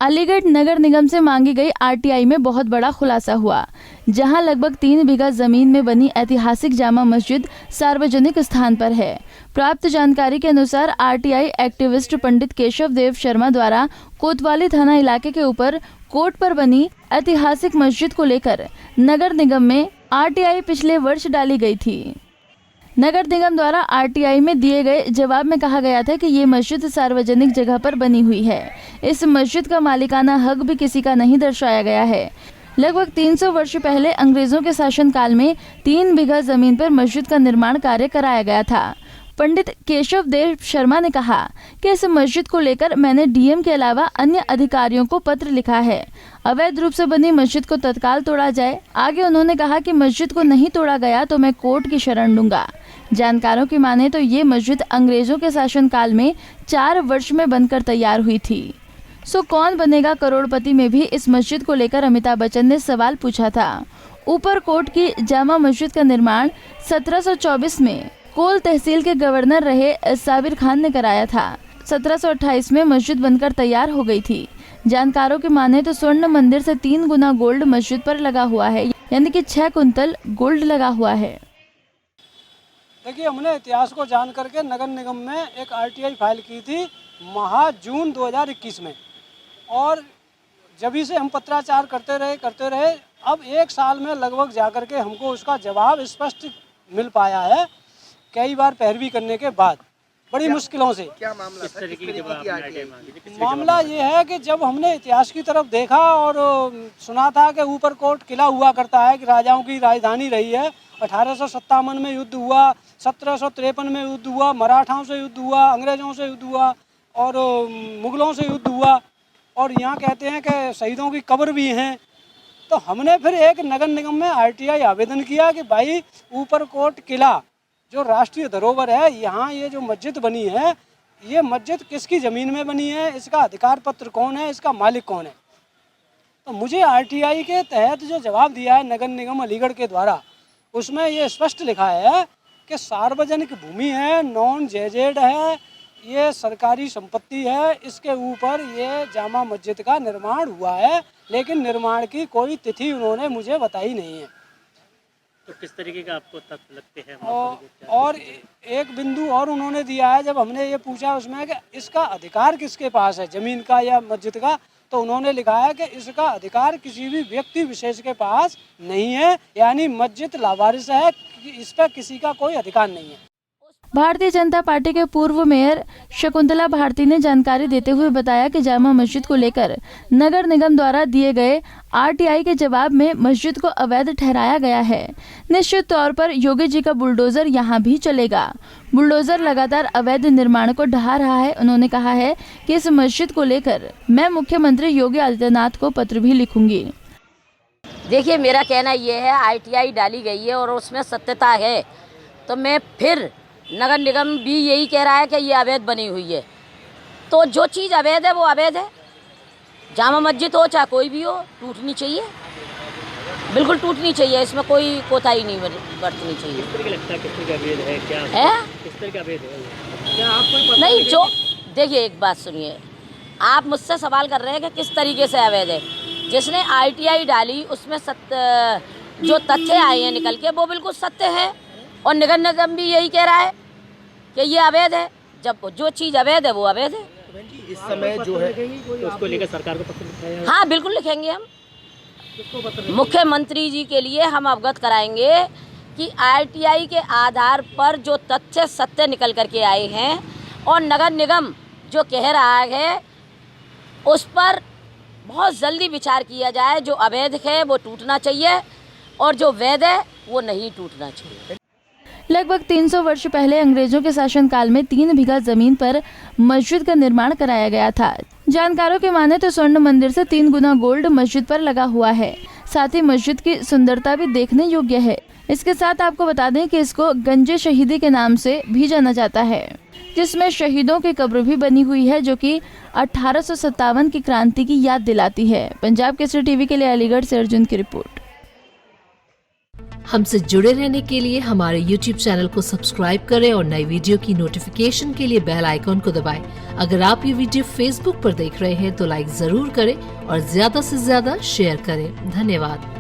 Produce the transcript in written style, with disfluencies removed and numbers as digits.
अलीगढ़ नगर निगम से मांगी गई आरटीआई में बहुत बड़ा खुलासा हुआ, जहां लगभग 3 बीघा जमीन में बनी ऐतिहासिक जामा मस्जिद सार्वजनिक स्थान पर है। प्राप्त जानकारी के अनुसार आरटीआई एक्टिविस्ट पंडित केशव देव शर्मा द्वारा कोतवाली थाना इलाके के ऊपर कोर्ट पर बनी ऐतिहासिक मस्जिद को लेकर नगर निगम में आरटीआई पिछले वर्ष डाली गई थी। नगर निगम द्वारा आरटीआई में दिए गए जवाब में कहा गया था कि ये मस्जिद सार्वजनिक जगह पर बनी हुई है। इस मस्जिद का मालिकाना हक भी किसी का नहीं दर्शाया गया है। लगभग 300 वर्ष पहले अंग्रेजों के शासनकाल में 3 बीघा जमीन पर मस्जिद का निर्माण कार्य कराया गया था। पंडित केशव देव शर्मा ने कहा कि इस मस्जिद को लेकर मैंने डीएम के अलावा अन्य अधिकारियों को पत्र लिखा है। अवैध रूप से बनी मस्जिद को तत्काल तोड़ा जाए। आगे उन्होंने कहा कि मस्जिद को नहीं तोड़ा गया तो मैं कोर्ट की शरण लूंगा। जानकारों की माने तो ये मस्जिद अंग्रेजों के शासनकाल में 4 वर्ष में बनकर तैयार हुई थी। सो कौन बनेगा करोड़पति में भी इस मस्जिद को लेकर अमिताभ बच्चन ने सवाल पूछा था। ऊपर कोट की जामा मस्जिद का निर्माण 1724 में कोल तहसील के गवर्नर रहे साबिर खान ने कराया था। 1728 में मस्जिद बनकर तैयार हो गई थी। जानकारों की माने तो स्वर्ण मंदिर से 3 गुना गोल्ड मस्जिद पर लगा हुआ है, यानी कि 6 कुंतल गोल्ड लगा हुआ है। देखिए, हमने इतिहास को जान करके नगर निगम में एक आरटीआई फाइल की थी जून 2021 में, और जब से हम पत्राचार करते रहे। अब 1 साल में लगभग जाकर के हमको उसका जवाब स्पष्ट मिल पाया है, कई बार पैरवी करने के बाद बड़ी मुश्किलों से। क्या मामला था? मामला ये है कि जब हमने इतिहास की तरफ देखा और सुना था कि ऊपर कोट किला हुआ करता है, कि राजाओं की राजधानी रही है। 1857 में युद्ध हुआ, 1753 में युद्ध हुआ, मराठाओं से युद्ध हुआ, अंग्रेजों से युद्ध हुआ और मुगलों से युद्ध हुआ, और यहाँ कहते हैं कि शहीदों की कब्र भी हैं। तो हमने फिर एक नगर निगम में आरटीआई आवेदन किया कि भाई ऊपर कोट किला जो राष्ट्रीय धरोहर है, यहाँ ये जो मस्जिद बनी है, ये मस्जिद किसकी ज़मीन में बनी है, इसका अधिकार पत्र कौन है, इसका मालिक कौन है। तो मुझे आरटीआई के तहत जो जवाब दिया है नगर निगम अलीगढ़ के द्वारा, उसमें ये स्पष्ट लिखा है कि सार्वजनिक भूमि है, नॉन जेजेड है, ये सरकारी संपत्ति है, इसके ऊपर ये जामा मस्जिद का निर्माण हुआ है, लेकिन निर्माण की कोई तिथि उन्होंने मुझे बताई नहीं है। तो किस तरीके का आपको तथ्य लगते हैं? और एक बिंदु और उन्होंने दिया है, जब हमने ये पूछा उसमें कि इसका अधिकार किसके पास है, ज़मीन का या मस्जिद का, तो उन्होंने लिखा है कि इसका अधिकार किसी भी व्यक्ति विशेष के पास नहीं है, यानी मस्जिद लावारिस है, इस पर किसी का कोई अधिकार नहीं है। भारतीय जनता पार्टी के पूर्व मेयर शकुंतला भारती ने जानकारी देते हुए बताया कि जामा मस्जिद को लेकर नगर निगम द्वारा दिए गए आरटीआई के जवाब में मस्जिद को अवैध ठहराया गया है। निश्चित तौर पर योगी जी का बुलडोजर यहाँ भी चलेगा। बुलडोजर लगातार अवैध निर्माण को ढहा रहा है। उन्होंने कहा है कि इस मस्जिद को लेकर मैं मुख्यमंत्री योगी आदित्यनाथ को पत्र भी लिखूंगी। देखिए, मेरा कहना ये है, आरटीआई डाली गई है और उसमें सत्यता है, तो मैं फिर नगर निगम भी यही कह रहा है कि ये अवैध बनी हुई है। तो जो चीज़ अवैध है वो अवैध है। जामा मस्जिद हो चाहे कोई भी हो, टूटनी चाहिए, बिल्कुल टूटनी चाहिए, इसमें कोई कोताही नहीं बरतनी चाहिए। किस तरह का लगता है, किस तरह का अवैध है, क्या है? किस तरह का अवैध है? क्या आपको पता नहीं, जो देखिए, एक बात सुनिए, आप मुझसे सवाल कर रहे हैं कि किस तरीके से अवैध है। जिसने आरटीआई डाली उसमें जो तथ्य आए हैं निकल के, वो बिल्कुल सत्य है, और नगर निगम भी यही कह रहा है कि ये अवैध है। जब जो चीज़ अवैध है वो अवैध है। इस समय जो है तो उसको लेकर सरकार को पत्र लिखा है? हाँ, बिल्कुल लिखेंगे हम। मुख्यमंत्री जी के लिए हम अवगत कराएंगे कि आरटीआई के आधार पर जो तथ्य सत्य निकल करके आए हैं और नगर निगम जो कह रहा है, उस पर बहुत जल्दी विचार किया जाए। जो अवैध है वो टूटना चाहिए और जो वैध है वो नहीं टूटना चाहिए। लगभग 300 वर्ष पहले अंग्रेजों के शासनकाल में 3 बीघा जमीन पर मस्जिद का निर्माण कराया गया था। जानकारों के माने तो स्वर्ण मंदिर से 3 गुना गोल्ड मस्जिद पर लगा हुआ है। साथ ही मस्जिद की सुंदरता भी देखने योग्य है। इसके साथ आपको बता दें कि इसको गंजे शहीदी के नाम से भी जाना जाता है, जिसमें शहीदों की कब्र भी बनी हुई है, जो कि 1857 की क्रांति की याद दिलाती है। पंजाब केसरी टीवी के लिए अलीगढ़ से अर्जुन की रिपोर्ट। हमसे जुड़े रहने के लिए हमारे YouTube चैनल को सब्सक्राइब करें और नई वीडियो की नोटिफिकेशन के लिए बेल आइकॉन को दबाएं। अगर आप ये वीडियो Facebook पर देख रहे हैं तो लाइक जरूर करें और ज्यादा से ज्यादा शेयर करें। धन्यवाद।